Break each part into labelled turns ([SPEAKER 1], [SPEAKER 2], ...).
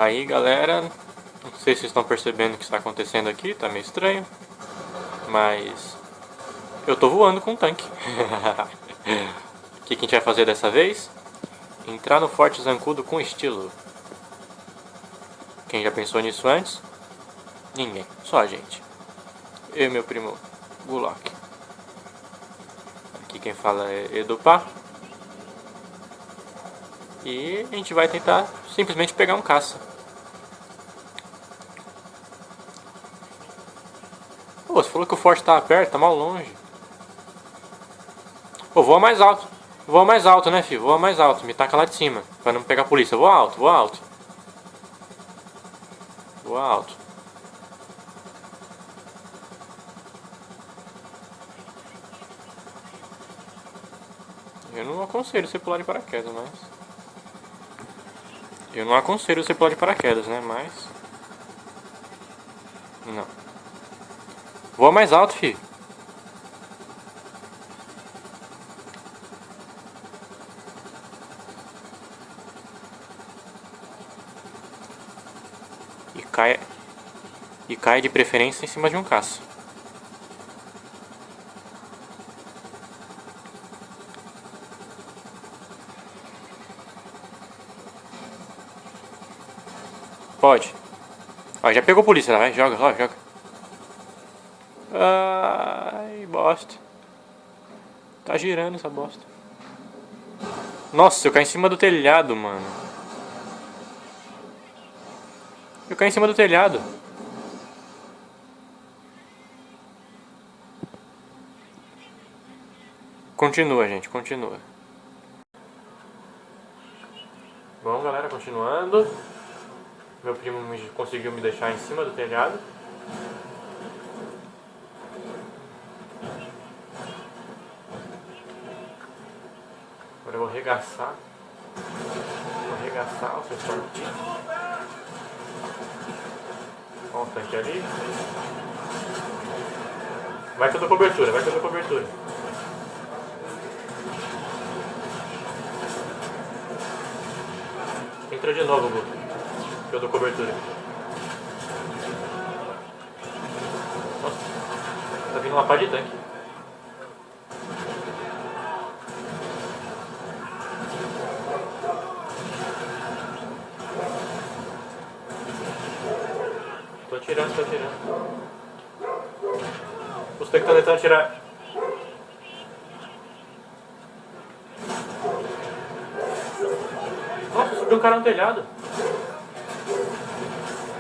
[SPEAKER 1] Aí galera, não sei se vocês estão percebendo o que está acontecendo aqui, tá meio estranho, mas eu tô voando com um tanque. O que a gente vai fazer dessa vez? Entrar no Forte Zancudo com estilo. Quem já pensou nisso antes? Ninguém, só a gente. Eu e meu primo Gulok. Aqui quem fala é Edupá. E a gente vai tentar simplesmente pegar um caça. Pô, você falou que o forte tá perto, tá mal longe. Pô, voa mais alto. Voa mais alto, né, filho? Voa mais alto. Me taca lá de cima, pra não pegar a polícia. Voa alto, voa alto. Voa alto. Eu não aconselho você pular de paraquedas, mas... Eu não aconselho você pular de paraquedas, né, mas... Não. Voa mais alto, filho. E cai de preferência em cima de um caça. Pode. Ó, já pegou a polícia, vai, joga, ó, joga. Ai, bosta. Tá girando essa bosta. Nossa, eu caí em cima do telhado, mano. Eu caí em cima do telhado. Continua, gente, continua. Bom, galera, continuando. Meu primo conseguiu me deixar em cima do telhado. Agora eu vou arregaçar. Vou arregaçar o pessoal aqui. Olha o tanque ali. Vai toda cobertura, vai toda cobertura. Entra de novo, Gu. Que eu dou cobertura. Nossa, tá vindo uma pá de tanque. Tô atirando, tô atirando. Os tanques estão tentando atirar. Nossa, subiu um cara no telhado.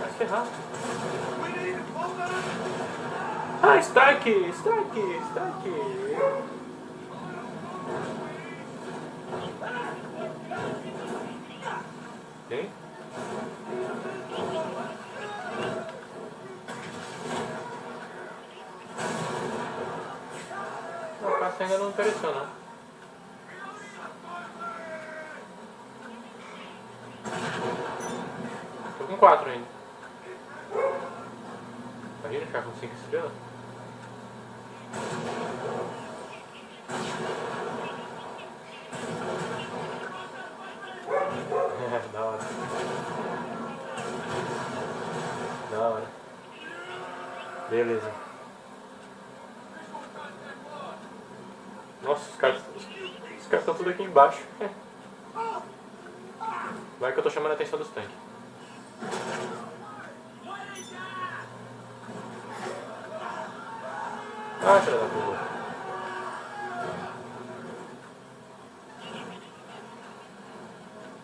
[SPEAKER 1] Vai se ferrar. Ah, está aqui, está aqui, está aqui. Quem? A caça ainda não apareceu, não. Tô com 4 ainda. Imagina ficar com 5 estrelas. Da hora. Da hora. Beleza. Nossa, os caras estão tudo aqui embaixo. Vai que eu tô chamando a atenção dos tanques. Ah, filha da puta.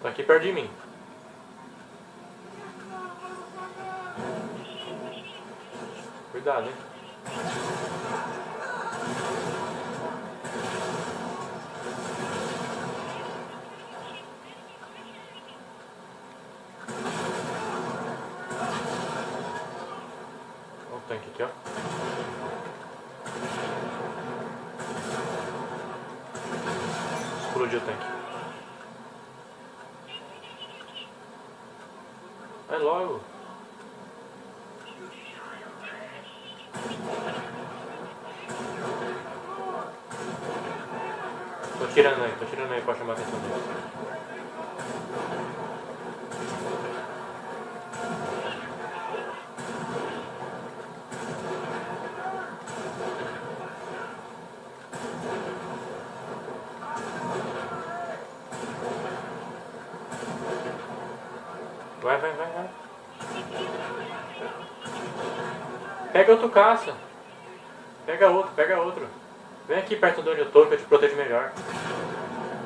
[SPEAKER 1] Tá aqui perto de mim. Cuidado, hein. Olha o tanque aqui, ó. Explodiu o tanque. Vai logo. Tô tirando aí pra chamar a atenção dele. Vai, vai, vai, vai. Pega outro caça. Pega outro, pega outro. Vem aqui perto de onde eu tô que eu te protejo melhor.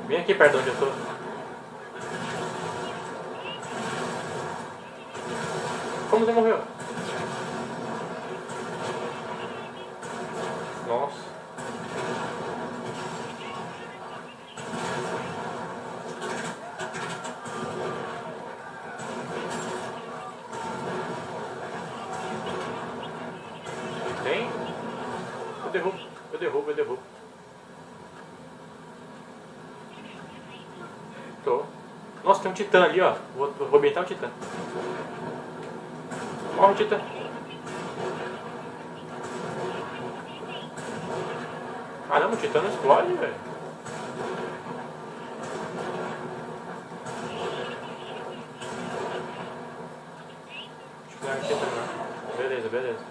[SPEAKER 1] Vem aqui perto de onde eu tô. Como você morreu? Nossa. Tem? Eu derrubo, eu derrubo, eu derrubo. Tô. Nossa, tem um titã ali, ó. Vou arrebentar o titã. Morre o titã. Caramba, o titã não explode, velho. Deixa eu pegar aqui também. Beleza, beleza.